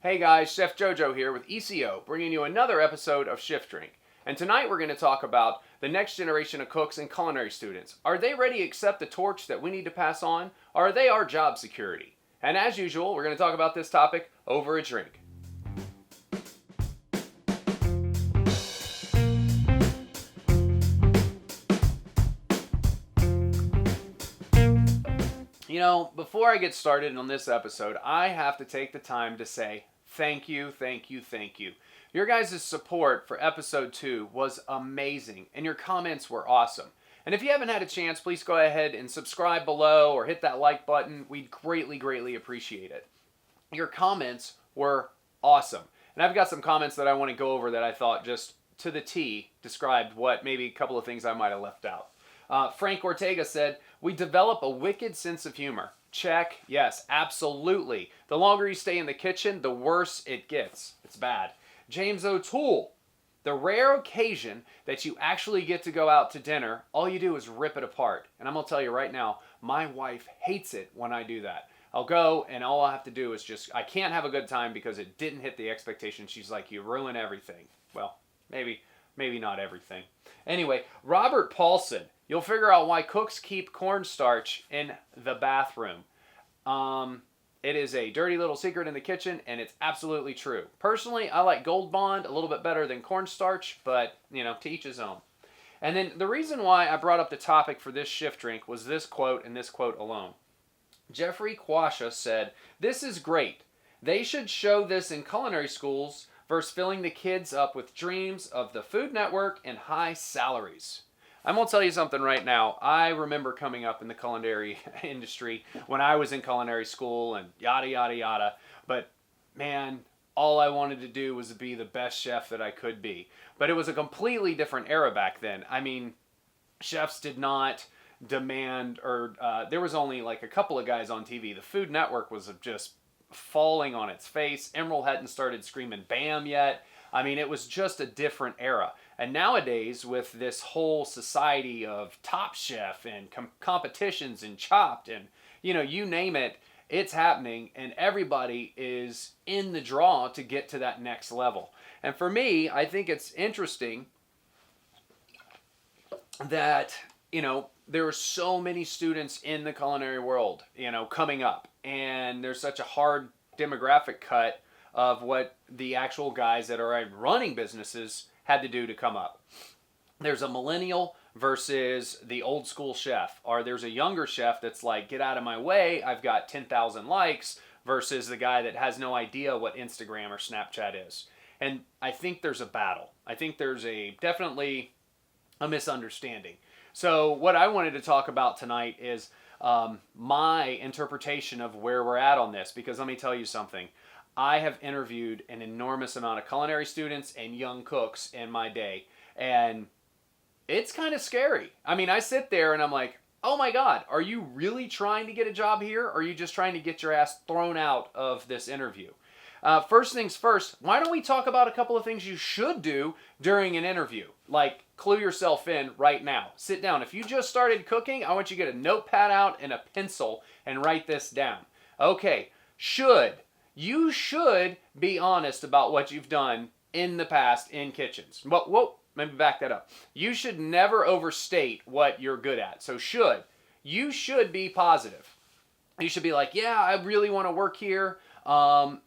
Hey guys, Chef JoJo here with ECO, bringing you another episode of Shift Drink. And tonight we're going to talk about the next generation of cooks and culinary students. Are they ready to accept the torch that we need to pass on, or are they our job security? And as usual, we're going to talk about this topic over a drink. You know, before I get started on this episode, I have to take the time to say thank you. Your guys' support for episode 2 was amazing, and your comments were awesome. And if you haven't had a chance, please go ahead and subscribe below or hit that like button. We'd greatly appreciate it. Your comments were awesome. And I've got some comments that I want to go over that I thought just to the T described what maybe a couple of things I might have left out. Frank Ortega said, "We develop a wicked sense of humor." Check. Yes, absolutely. The longer you stay in the kitchen, the worse it gets. It's bad. James O'Toole, "The rare occasion that you actually get to go out to dinner, all you do is rip it apart." And I'm going to tell you right now, my wife hates it when I do that. I'll go and all I have to do is I can't have a good time because it didn't hit the expectation. She's like, "You ruin everything." Well, maybe not everything. Anyway, Robert Paulson, "You'll figure out why cooks keep cornstarch in the bathroom. It is a dirty little secret in the kitchen, and it's absolutely true. Personally, I like Gold Bond a little bit better than cornstarch, but, to each his own." And then the reason why I brought up the topic for this shift drink was this quote and this quote alone. Jeffrey Quasha said, "This is great. They should show this in culinary schools versus filling the kids up with dreams of the Food Network and high salaries." I'm going to tell you something right now. I remember coming up in the culinary industry when I was in culinary school and yada. But man, all I wanted to do was be the best chef that I could be. But it was a completely different era back then. I mean, chefs did not demand, or there was only like a couple of guys on TV. The Food Network was just falling on its face. Emerald hadn't started screaming "bam" yet. I mean, it was just a different era. And nowadays, with this whole society of Top Chef and competitions and Chopped and, you name it, it's happening. And everybody is in the draw to get to that next level. And for me, I think it's interesting that, there are so many students in the culinary world, coming up. And there's such a hard demographic cut of what the actual guys that are running businesses had to do to come up. There's a millennial versus the old school chef, or there's a younger chef that's like, "Get out of my way, I've got 10,000 likes," versus the guy that has no idea what Instagram or Snapchat is. And I think there's a battle. I think there's definitely a misunderstanding. So what I wanted to talk about tonight is my interpretation of where we're at on this, because let me tell you something. I have interviewed an enormous amount of culinary students and young cooks in my day, and it's kind of scary. I mean, I sit there and I'm like, oh my God, are you really trying to get a job here, or are you just trying to get your ass thrown out of this interview? First things first, why don't we talk about a couple of things you should do during an interview? Like, clue yourself in right now. Sit down. If you just started cooking, I want you to get a notepad out and a pencil and write this down. Okay, you should be honest about what you've done in the past in kitchens. Whoa, let me back that up. You should never overstate what you're good at. So you should be positive. You should be like, "Yeah, I really want to work here.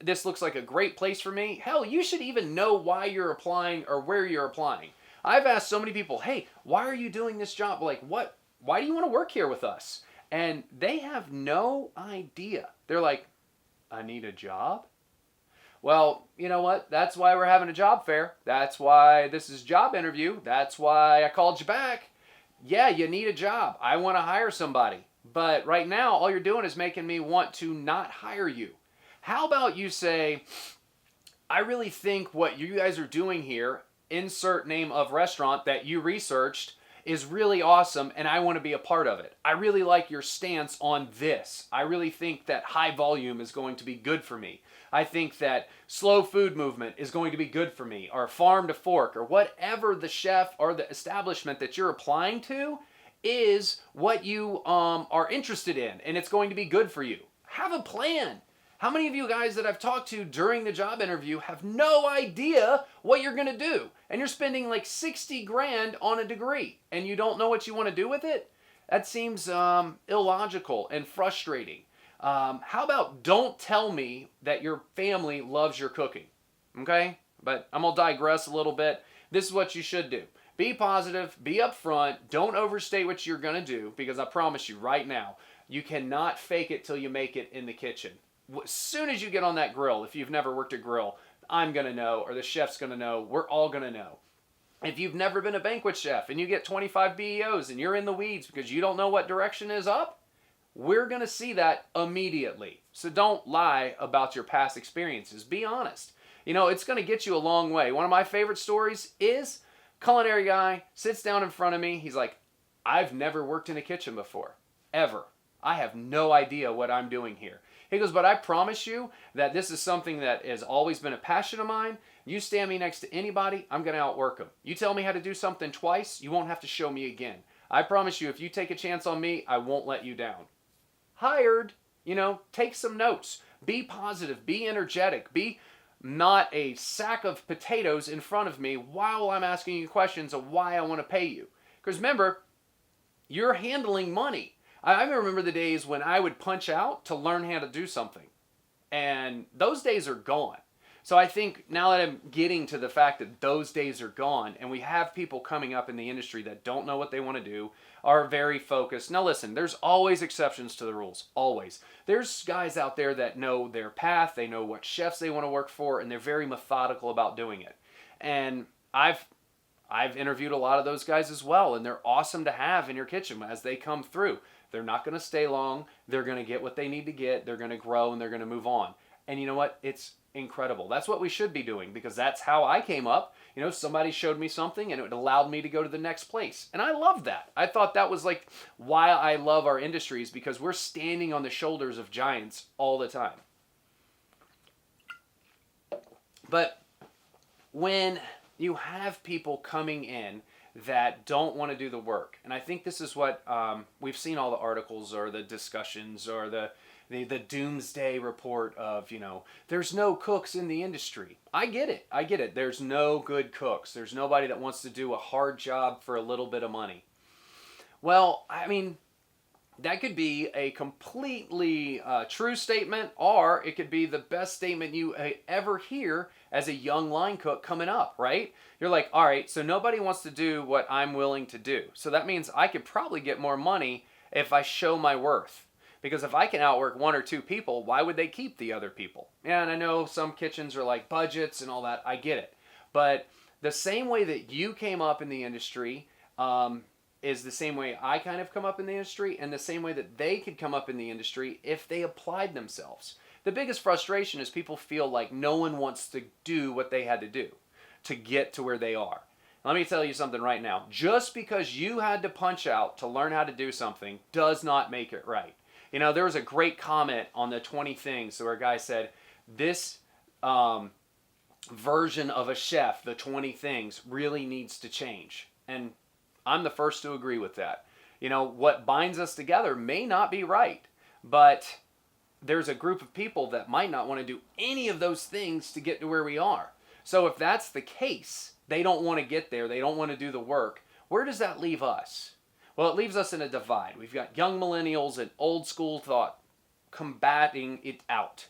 This looks like a great place for me." Hell, you should even know why you're applying or where you're applying. I've asked so many people, "Hey, why are you doing this job?" Like, why do you want to work here with us? And they have no idea. They're like, "I need a job?" Well, you know what? That's why we're having a job fair. That's why this is job interview. That's why I called you back. Yeah, you need a job. I want to hire somebody. But right now, all you're doing is making me want to not hire you. How about you say, "I really think what you guys are doing here, insert name of restaurant that you researched, is really awesome, and I want to be a part of it. I really like your stance on this. I really think that high volume is going to be good for me. I think that slow food movement is going to be good for me," or farm to fork, or whatever the chef or the establishment that you're applying to is what you are interested in, and it's going to be good for you. Have a plan. How many of you guys that I've talked to during the job interview have no idea what you're going to do? And you're spending like 60 grand on a degree and you don't know what you want to do with it? That seems illogical and frustrating. How about don't tell me that your family loves your cooking? Okay? But I'm going to digress a little bit. This is what you should do. Be positive, be upfront, don't overstate what you're going to do, because I promise you right now, you cannot fake it till you make it in the kitchen. As soon as you get on that grill, if you've never worked a grill, I'm going to know, or the chef's going to know, we're all going to know. If you've never been a banquet chef and you get 25 BEOs and you're in the weeds because you don't know what direction is up, we're going to see that immediately. So don't lie about your past experiences. Be honest. You know, it's going to get you a long way. One of my favorite stories is culinary guy sits down in front of me. He's like, I've never worked in a kitchen before, ever. I have no idea what I'm doing here. He goes, but I promise you that this is something that has always been a passion of mine. You stand me next to anybody, I'm going to outwork them. You tell me how to do something twice, you won't have to show me again. I promise you, if you take a chance on me, I won't let you down. Hired. You know, take some notes. Be positive. Be energetic. Be not a sack of potatoes in front of me while I'm asking you questions of why I want to pay you. Because remember, you're handling money. I remember the days when I would punch out to learn how to do something. And those days are gone. So I think now that I'm getting to the fact that those days are gone and we have people coming up in the industry that don't know what they want to do, are very focused. Now listen, there's always exceptions to the rules, always. There's guys out there that know their path, they know what chefs they want to work for, and they're very methodical about doing it. And I've interviewed a lot of those guys as well, and they're awesome to have in your kitchen as they come through. They're not going to stay long. They're going to get what they need to get. They're going to grow, and they're going to move on. And you know what? It's incredible. That's what we should be doing, because that's how I came up. You know, somebody showed me something and it allowed me to go to the next place. And I love that. I thought that was like why I love our industries, because we're standing on the shoulders of giants all the time. But when you have people coming in that don't want to do the work, and I think this is what we've seen all the articles or the discussions or the doomsday report of, you know, there's no cooks in the industry. I get it. There's no good cooks. There's nobody that wants to do a hard job for a little bit of money. Well, I mean, that could be a completely true statement, or it could be the best statement you ever hear as a young line cook coming up, right? You're like, all right, so nobody wants to do what I'm willing to do. So that means I could probably get more money if I show my worth. Because if I can outwork one or two people, why would they keep the other people? Yeah, and I know some kitchens are like budgets and all that. I get it. But the same way that you came up in the industry is the same way I kind of come up in the industry, and the same way that they could come up in the industry if they applied themselves. The biggest frustration is people feel like no one wants to do what they had to do to get to where they are. Let me tell you something right now. Just because you had to punch out to learn how to do something does not make it right. You know, there was a great comment on the 20 things where a guy said, this version of a chef, the 20 things, really needs to change. And I'm the first to agree with that. You know, what binds us together may not be right, but there's a group of people that might not want to do any of those things to get to where we are. So if that's the case, they don't want to get there, they don't want to do the work, where does that leave us? Well, it leaves us in a divide. We've got young millennials and old school thought combating it out.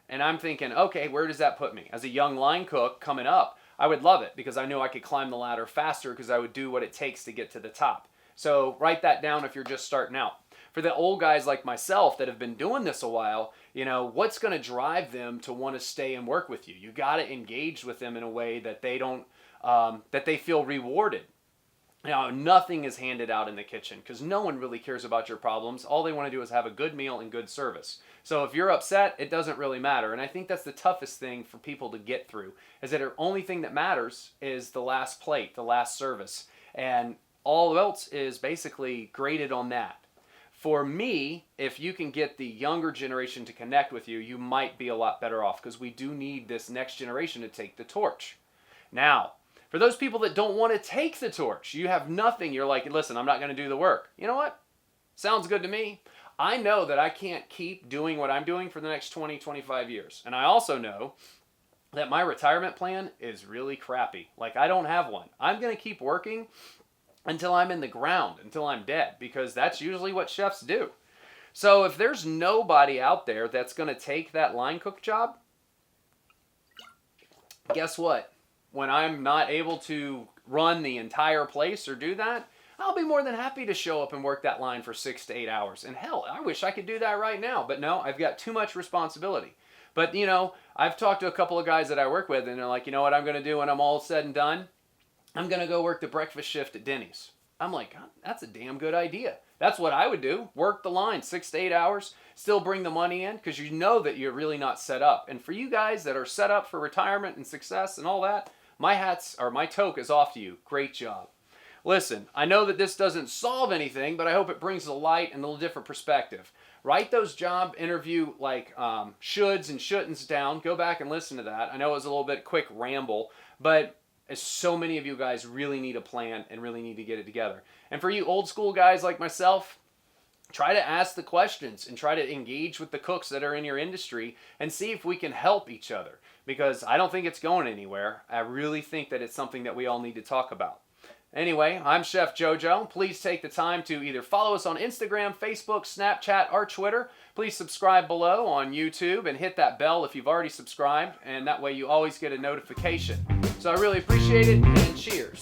And I'm thinking, okay, where does that put me? As a young line cook coming up, I would love it because I knew I could climb the ladder faster because I would do what it takes to get to the top. So write that down if you're just starting out. For the old guys like myself that have been doing this a while, you know, what's going to drive them to want to stay and work with you? You got to engage with them in a way that they don't, that they feel rewarded. Now, nothing is handed out in the kitchen because no one really cares about your problems. All they want to do is have a good meal and good service. So if you're upset, it doesn't really matter. And I think that's the toughest thing for people to get through, is that the only thing that matters is the last plate, the last service. And all else is basically graded on that. For me, if you can get the younger generation to connect with you, you might be a lot better off because we do need this next generation to take the torch. Now, for those people that don't want to take the torch, you have nothing, you're like, listen, I'm not going to do the work. You know what? Sounds good to me. I know that I can't keep doing what I'm doing for the next 20, 25 years. And I also know that my retirement plan is really crappy. Like, I don't have one. I'm going to keep working until I'm in the ground, until I'm dead, because that's usually what chefs do. So if there's nobody out there that's going to take that line cook job, guess what? When I'm not able to run the entire place or do that, I'll be more than happy to show up and work that line for 6 to 8 hours. And hell, I wish I could do that right now. But no, I've got too much responsibility. But, you know, I've talked to a couple of guys that I work with, and they're like, you know what I'm going to do when I'm all said and done? I'm going to go work the breakfast shift at Denny's. I'm like, that's a damn good idea. That's what I would do. Work the line 6 to 8 hours, still bring the money in, because you know that you're really not set up. And for you guys that are set up for retirement and success and all that, my toque is off to you. Great job. Listen, I know that this doesn't solve anything, but I hope it brings a light and a little different perspective. Write those job interview shoulds and shouldn'ts down. Go back and listen to that. I know it was a little bit quick ramble, but so many of you guys really need a plan and really need to get it together. And for you old school guys like myself, try to ask the questions and try to engage with the cooks that are in your industry and see if we can help each other, because I don't think it's going anywhere. I really think that it's something that we all need to talk about. Anyway, I'm Chef JoJo. Please take the time to either follow us on Instagram, Facebook, Snapchat, or Twitter. Please subscribe below on YouTube and hit that bell if you've already subscribed, and that way you always get a notification. So I really appreciate it, and cheers.